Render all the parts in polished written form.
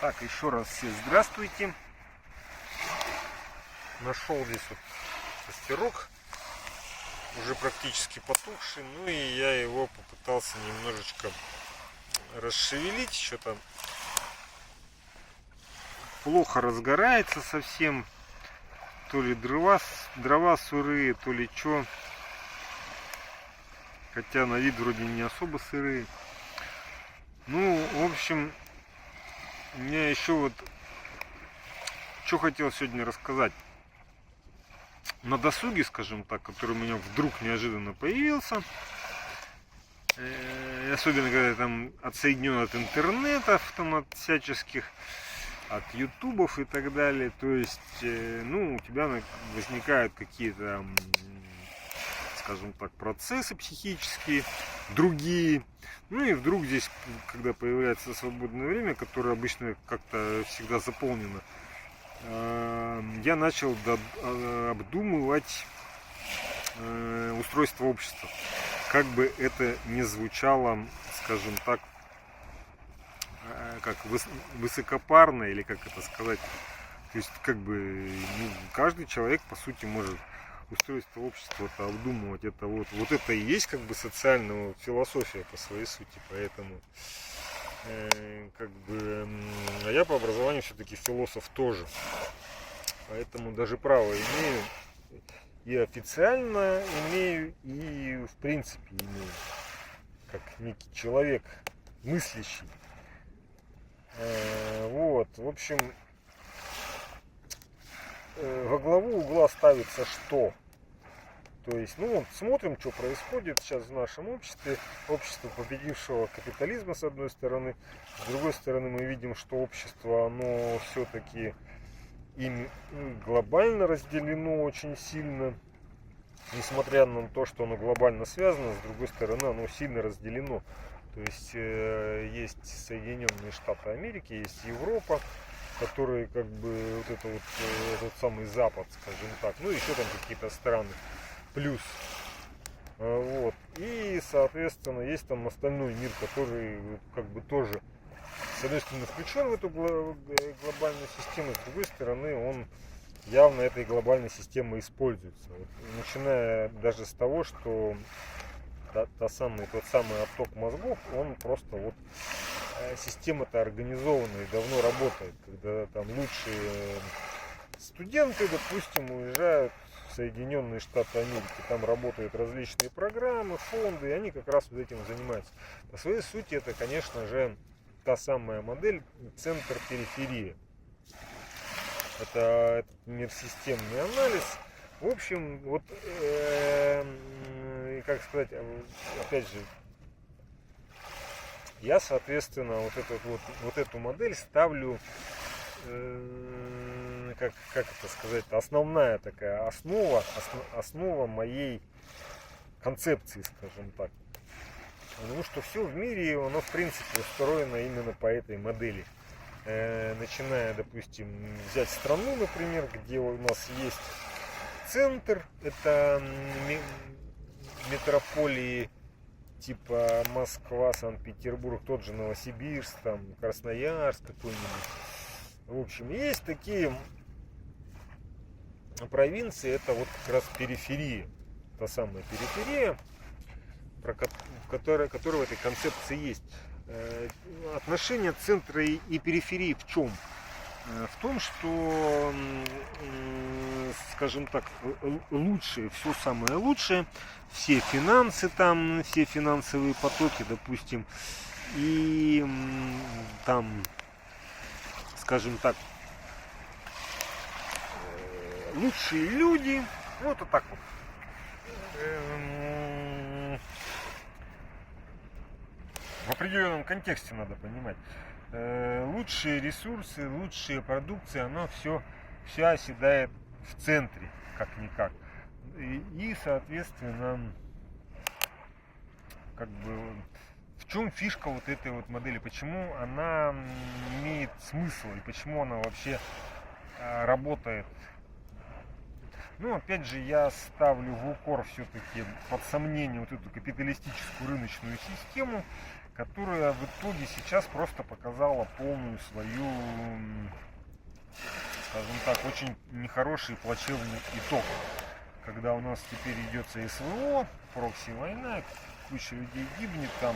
Так, еще раз все здравствуйте. Нашел здесь вот костерок, уже практически потухший, ну и я его попытался немножечко расшевелить, что-то плохо разгорается совсем, то ли дрова сырые, то ли что, хотя на вид вроде не особо сырые. Ну, в общем, у меня еще вот что хотел сегодня рассказать. На досуге, скажем так, который у меня вдруг неожиданно появился, особенно когда я там отсоединен от интернетов, там, от всяческих, от ютубов и так далее, то есть, ну, у тебя возникают какие-то, скажем так, процессы психические, другие, ну и вдруг здесь, когда появляется свободное время, которое обычно как-то всегда заполнено, я начал обдумывать устройство общества. Как бы это ни звучало, скажем так, как высокопарно, или как это сказать. То есть, как бы, ну, каждый человек, по сути, может устройство общества-то обдумывать. Это вот это и есть как бы социальная философия по своей сути. Поэтому как бы, а я по образованию все-таки философ тоже, поэтому даже право имею, и официально имею, и в принципе имею, как некий человек мыслящий. Вот, в общем, во главу угла ставится что? То есть, ну вот смотрим, что происходит сейчас в нашем обществе. Общество победившего капитализма, с одной стороны. С другой стороны, мы видим, что общество, оно все-таки им глобально разделено очень сильно. Несмотря на то, что оно глобально связано, с другой стороны, оно сильно разделено. То есть, есть Соединенные Штаты Америки, есть Европа, которые как бы вот это вот тот самый Запад, скажем так. Ну, еще там какие-то страны. Плюс. Вот. И, соответственно, есть там остальной мир, который как бы тоже, с одной стороны, включен в эту глобальную систему, с другой стороны, он явно этой глобальной системой используется. Вот, начиная даже с того, что тот самый отток мозгов, он просто вот система-то организована и давно работает, когда там лучшие студенты, допустим, уезжают в Соединенные Штаты Америки, там работают различные программы, фонды, и они как раз вот этим занимаются. По своей сути это, конечно же, та самая модель центр-периферия. Это этот мирсистемный анализ. В общем, вот, как сказать, опять же, я, соответственно, вот эту модель ставлю, как это сказать, основная такая основа моей концепции, скажем так. Потому что все в мире, оно в принципе устроено именно по этой модели. Начиная, допустим, взять страну, например, где у нас есть центр, это метрополии типа Москва, Санкт-Петербург, тот же Новосибирск, там Красноярск какой-нибудь. В общем, есть такие провинции, это вот как раз периферия, та самая периферия, которая в этой концепции есть. Отношение центра и периферии в чем? В том, что, скажем так, лучшее, все самое лучшее, все финансы там, все финансовые потоки, допустим, и там, скажем так, лучшие люди, вот так вот. В определенном контексте надо понимать. Лучшие ресурсы, лучшие продукции, оно все оседает в центре, как-никак. И, соответственно, как бы, в чем фишка вот этой вот модели, почему она имеет смысл и почему она вообще работает. Ну, опять же, я ставлю в укор все-таки под сомнение вот эту капиталистическую рыночную систему. которая в итоге сейчас просто показала полную свою, скажем так, очень нехороший и плачевный итог. Когда у нас теперь идет СВО, прокси-война, куча людей гибнет там,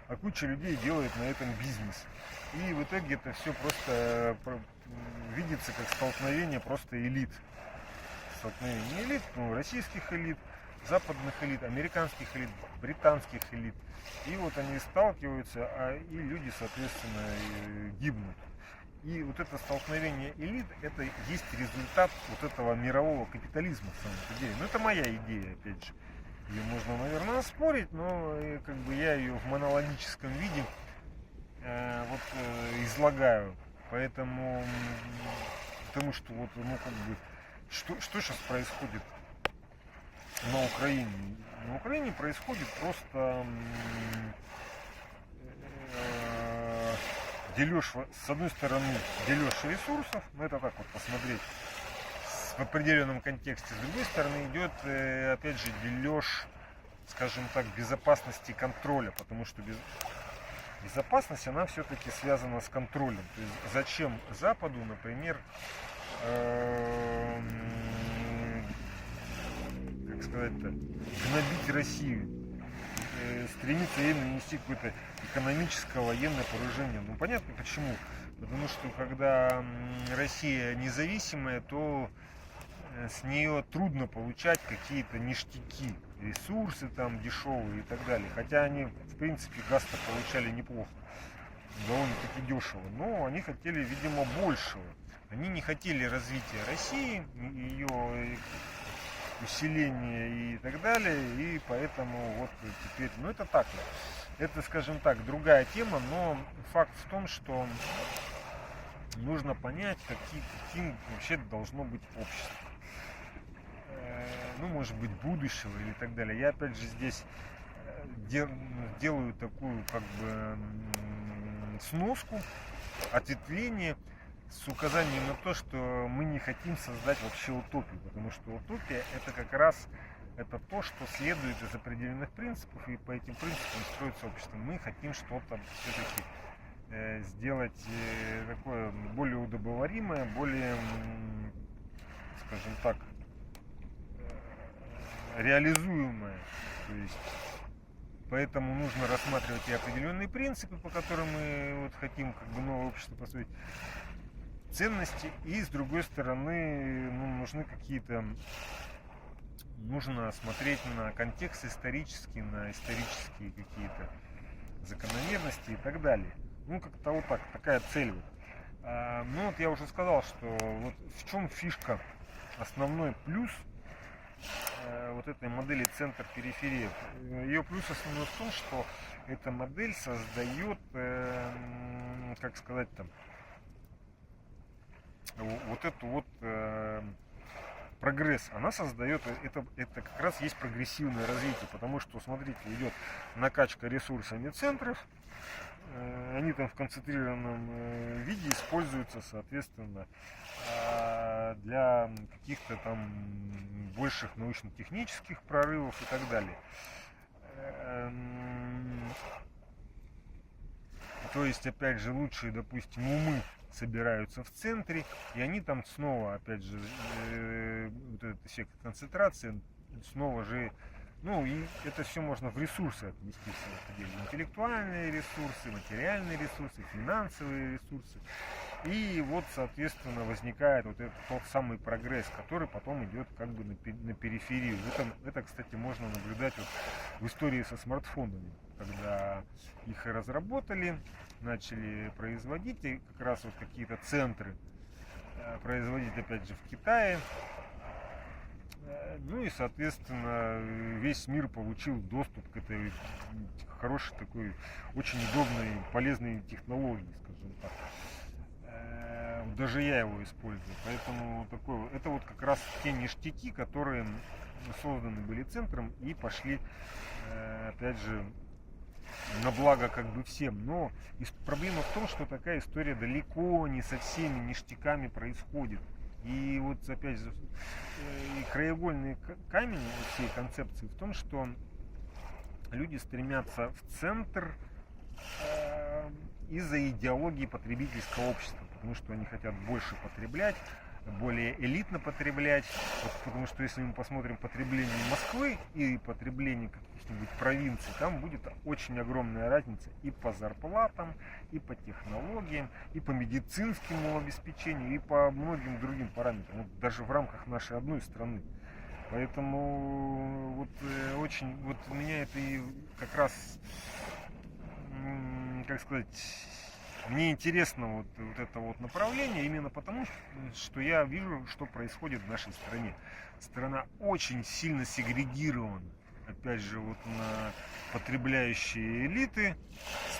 а куча людей делает на этом бизнес. И в итоге это все просто видится как столкновение просто элит. Столкновение элит, ну, российских элит, западных элит, американских элит, британских элит. И вот они сталкиваются, и люди, соответственно, гибнут. И вот это столкновение элит, это есть результат вот этого мирового капитализма, в самом деле. Ну, это моя идея, опять же. Ее можно, наверное, спорить, но как бы я ее в монологическом виде излагаю. Поэтому, потому что вот, ну, как бы, что сейчас происходит на Украине? На Украине происходит просто дележ, с одной стороны, дележ ресурсов, ну это так вот посмотреть в определенном контексте, с другой стороны идет, опять же, дележ, скажем так, безопасности и контроля, потому что безопасность, она все-таки связана с контролем. То есть зачем Западу, например, как сказать-то, гнобить Россию, стремиться ей нанести какое-то экономическое военное поражение. Ну понятно почему. Потому что когда Россия независимая, то с нее трудно получать какие-то ништяки, ресурсы там дешевые и так далее. Хотя они, в принципе, газ-то получали неплохо, довольно-таки дешево. Но они хотели, видимо, большего. Они не хотели развития России, ее усиления и так далее. И поэтому вот теперь, ну это так. Это, скажем так, другая тема, но факт в том, что нужно понять, каким вообще должно быть общество. Ну, может быть, будущего или так далее. Я опять же здесь делаю такую как бы сноску, ответвление с указанием на то, что мы не хотим создать вообще утопию, потому что утопия это как раз это то, что следует из определенных принципов, и по этим принципам строится общество. Мы хотим что-то все-таки сделать такое более удобоваримое, более, скажем так, реализуемое. То есть, поэтому нужно рассматривать и определенные принципы, по которым мы вот хотим как бы новое общество построить, ценности, и с другой стороны, ну, нужны какие-то, нужно смотреть на контекст исторический, на исторические какие-то закономерности и так далее. Ну, как-то вот так, такая цель. Ну, вот я уже сказал, что вот в чем фишка, основной плюс вот этой модели центр-периферия. Ее плюс основной в том, что эта модель создает, как сказать там, вот эту вот прогресс. Она создает, это как раз есть прогрессивное развитие, потому что, смотрите, идет накачка ресурсами центров, они там в концентрированном виде используются, соответственно, для каких-то там больших научно-технических прорывов и так далее. То есть, опять же, лучшие, допустим, умы собираются в центре, и они там снова, опять же, вот этот эффект концентрации, снова же, ну, и это все можно в ресурсы отнести, в деле. Интеллектуальные ресурсы, материальные ресурсы, финансовые ресурсы. И вот, соответственно, возникает вот этот тот самый прогресс, который потом идет как бы на периферию. Это, кстати, можно наблюдать вот в истории со смартфонами, когда их разработали, начали производить, и как раз вот какие-то центры производить, опять же, в Китае. Ну и, соответственно, весь мир получил доступ к этой хорошей такой, очень удобной, полезной технологии, скажем так. Даже я его использую. Поэтому такой, это вот как раз те ништяки, которые созданы были центром и пошли, опять же, на благо как бы всем. Но проблема в том, что такая история далеко не со всеми ништяками происходит. И вот опять же, краеугольный камень всей концепции в том, что люди стремятся в центр из-за идеологии потребительского общества, потому что они хотят больше потреблять, более элитно потреблять, вот, потому что если мы посмотрим потребление Москвы и потребление каких-нибудь провинций, там будет очень огромная разница и по зарплатам, и по технологиям, и по медицинскому обеспечению, и по многим другим параметрам, вот даже в рамках нашей одной страны. Поэтому вот очень, вот меня это и как раз, как сказать, мне интересно вот это вот направление именно потому, что я вижу, что происходит в нашей стране. Страна очень сильно сегрегирована, опять же, вот на потребляющие элиты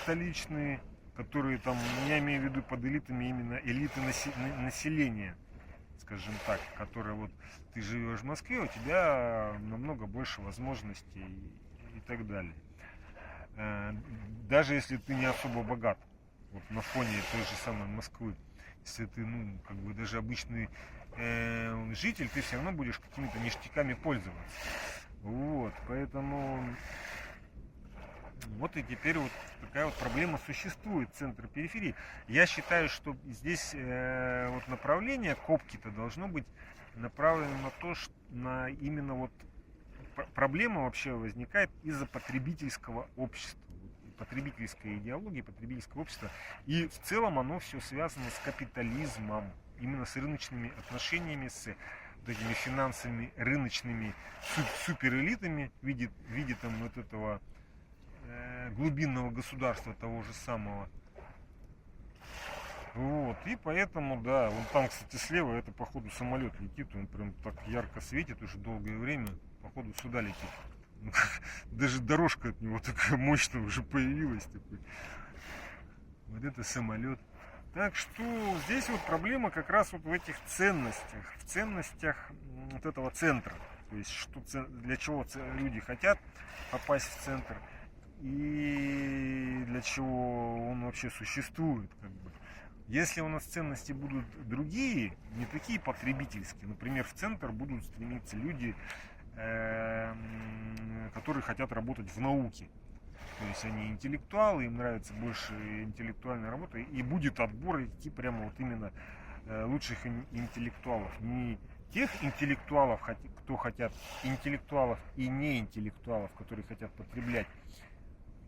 столичные, которые там, я имею в виду под элитами именно элиты населения, скажем так, которые вот ты живешь в Москве, у тебя намного больше возможностей и так далее. Даже если ты не особо богат, вот на фоне той же самой Москвы, если ты, ну, как бы даже обычный житель, ты все равно будешь какими-то ништяками пользоваться. Вот, поэтому вот и теперь вот такая вот проблема существует, центр-периферии. Я считаю, что здесь вот направление Копки-то должно быть направлено на то, что на именно вот проблема вообще возникает из-за потребительского общества, потребительской идеологии, потребительского общества. И в целом оно все связано с капитализмом, именно с рыночными отношениями, с вот этими финансовыми рыночными суперэлитами в виде там вот этого глубинного государства того же самого. Вот, и поэтому, да, вон там, кстати, слева, это, походу, самолет летит, он прям так ярко светит уже долгое время, походу, сюда летит. Даже дорожка от него такая мощная уже появилась. Такой. Вот это самолет. Так что здесь вот проблема как раз вот в этих ценностях, в ценностях вот этого центра. То есть, что, для чего люди хотят попасть в центр и для чего он вообще существует, как бы. Если у нас ценности будут другие, не такие потребительские, например, в центр будут стремиться люди, которые хотят работать в науке. То есть они интеллектуалы, им нравится больше интеллектуальная работа, и будет отбор идти прямо вот именно лучших интеллектуалов. Не тех интеллектуалов, кто хотят интеллектуалов и неинтеллектуалов, которые хотят потреблять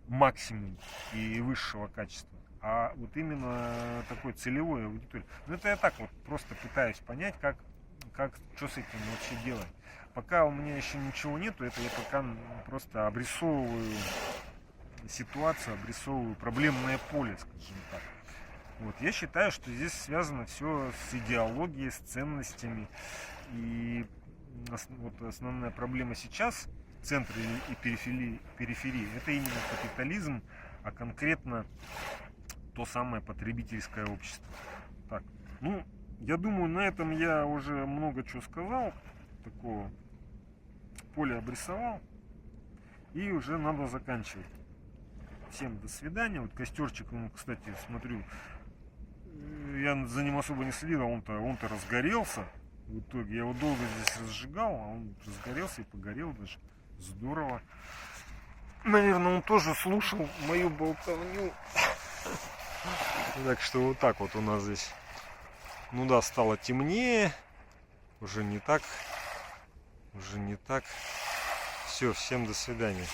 максимум и высшего качества, а вот именно такой целевой аудитории. Ну это я так вот просто пытаюсь понять, что с этим вообще делать. Пока у меня еще ничего нету, это я пока просто обрисовываю ситуацию, обрисовываю проблемное поле, скажем так. Вот. Я считаю, что здесь связано все с идеологией, с ценностями. И вот основная проблема сейчас в центре и периферии это именно капитализм, а конкретно то самое потребительское общество. Так, ну, я думаю, на этом я уже много чего сказал, такого поле обрисовал, и уже надо заканчивать. Всем до свидания. Вот костерчик, кстати, смотрю, я за ним особо не следил, он-то разгорелся. В итоге я его долго здесь разжигал, а он разгорелся и погорел даже. Здорово. Наверное, он тоже слушал мою болтовню. Так что вот так вот у нас здесь. Ну да, стало темнее. Уже не так. Все, всем до свидания.